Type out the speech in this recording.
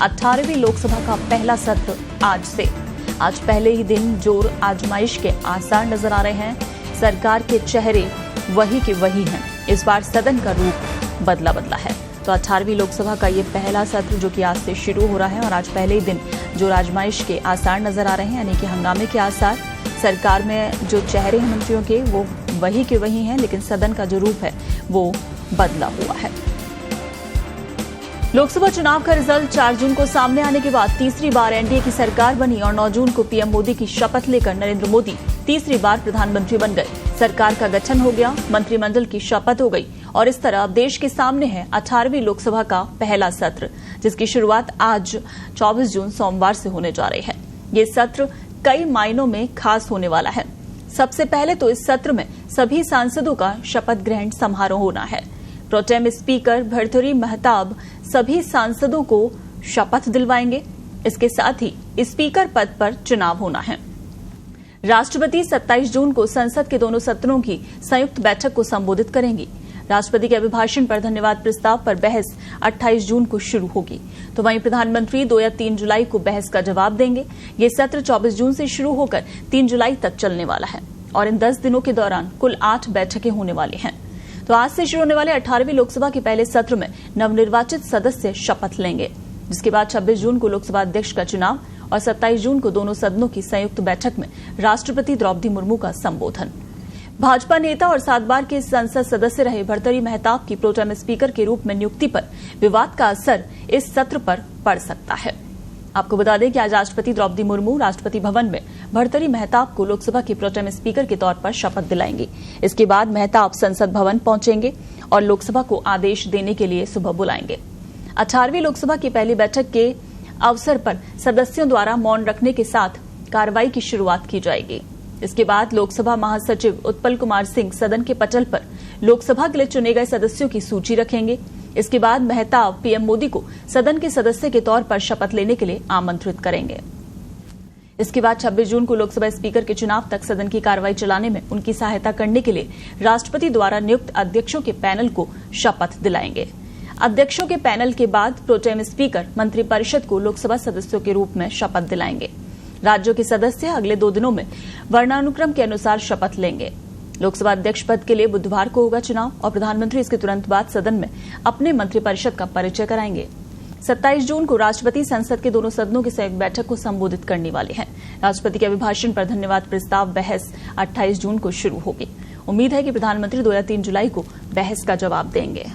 18वीं लोकसभा का पहला सत्र आज से। आज पहले ही दिन जोर आजमाइश के आसार नजर आ रहे हैं। सरकार के चेहरे वही के वही हैं। इस बार सदन का रूप बदला है। तो 18वीं लोकसभा का ये पहला सत्र जो कि आज से शुरू हो रहा है और आज पहले ही दिन जोर आजमाइश के आसार नजर आ रहे हैं, यानी कि हंगामे के आसार। सरकार में जो चेहरे हैं मंत्रियों के वो वही के वही हैं, लेकिन सदन का जो रूप है वो बदला हुआ है। लोकसभा चुनाव का रिजल्ट 4 जून को सामने आने के बाद तीसरी बार एनडीए की सरकार बनी और 9 जून को पीएम मोदी की शपथ लेकर नरेंद्र मोदी तीसरी बार प्रधानमंत्री बन गए। सरकार का गठन हो गया, मंत्रिमंडल की शपथ हो गई और इस तरह अब देश के सामने है 18वीं लोकसभा का पहला सत्र, जिसकी शुरुआत आज 24 जून सोमवार से होने जा रही है। ये सत्र कई मायनों में खास होने वाला है। सबसे पहले तो इस सत्र में सभी सांसदों का शपथ ग्रहण समारोह होना है। प्रोटेम स्पीकर भर्तृहरि महताब सभी सांसदों को शपथ दिलवाएंगे। इसके साथ ही स्पीकर पद पर चुनाव होना है। राष्ट्रपति 27 जून को संसद के दोनों सदनों की संयुक्त बैठक को संबोधित करेंगी। राष्ट्रपति के अभिभाषण पर धन्यवाद प्रस्ताव पर बहस 28 जून को शुरू होगी, तो वहीं प्रधानमंत्री 2 या 3 जुलाई को बहस का जवाब देंगे। ये सत्र 24 जून से शुरू होकर 3 जुलाई तक चलने वाला है और इन 10 दिनों के दौरान कुल 8 बैठकें होने वाली हैं। तो आज से शुरू होने वाले 18वीं लोकसभा के पहले सत्र में नवनिर्वाचित सदस्य शपथ लेंगे, जिसके बाद 26 जून को लोकसभा अध्यक्ष का चुनाव और 27 जून को दोनों सदनों की संयुक्त बैठक में राष्ट्रपति द्रौपदी मुर्मू का संबोधन। भाजपा नेता और 7 बार के संसद सदस्य रहे भर्तृहरि महताब की प्रोटेम स्पीकर के रूप में नियुक्ति पर विवाद का असर इस सत्र पर पड़ सकता है। आपको बता दें कि आज राष्ट्रपति द्रौपदी मुर्मू राष्ट्रपति भवन में भर्तृहरि महताब को लोकसभा के प्रोटेम स्पीकर के तौर पर शपथ दिलाएंगे। इसके बाद महताब संसद भवन पहुंचेंगे और लोकसभा को आदेश देने के लिए सुबह बुलाएंगे। 18वीं लोकसभा की पहली बैठक के अवसर पर सदस्यों द्वारा मौन रखने के साथ कार्रवाई की शुरुआत की जाएगी। इसके बाद लोकसभा महासचिव उत्पल कुमार सिंह सदन के पटल पर लोकसभा के लिए चुने गए सदस्यों की सूची रखेंगे। इसके बाद महताब पीएम मोदी को सदन के सदस्य के तौर पर शपथ लेने के लिए आमंत्रित करेंगे। इसके बाद 26 जून को लोकसभा स्पीकर के चुनाव तक सदन की कार्रवाई चलाने में उनकी सहायता करने के लिए राष्ट्रपति द्वारा नियुक्त अध्यक्षों के पैनल को शपथ दिलाएंगे। अध्यक्षों के पैनल के बाद प्रोटेम स्पीकर मंत्रिपरिषद को लोकसभा सदस्यों के रूप में शपथ दिलाएंगे। राज्यों के सदस्य अगले 2 दिनों में वर्णानुक्रम के अनुसार शपथ लेंगे। लोकसभा अध्यक्ष पद के लिए बुधवार को होगा चुनाव और प्रधानमंत्री इसके तुरंत बाद सदन में अपने मंत्रिपरिषद का परिचय कराएंगे। 27 जून को राष्ट्रपति संसद के दोनों सदनों की संयुक्त बैठक को संबोधित करने वाले हैं। राष्ट्रपति के अभिभाषण पर धन्यवाद प्रस्ताव बहस 28 जून को शुरू होगी। उम्मीद है कि प्रधानमंत्री 2 या 3 जुलाई को बहस का जवाब देंगे।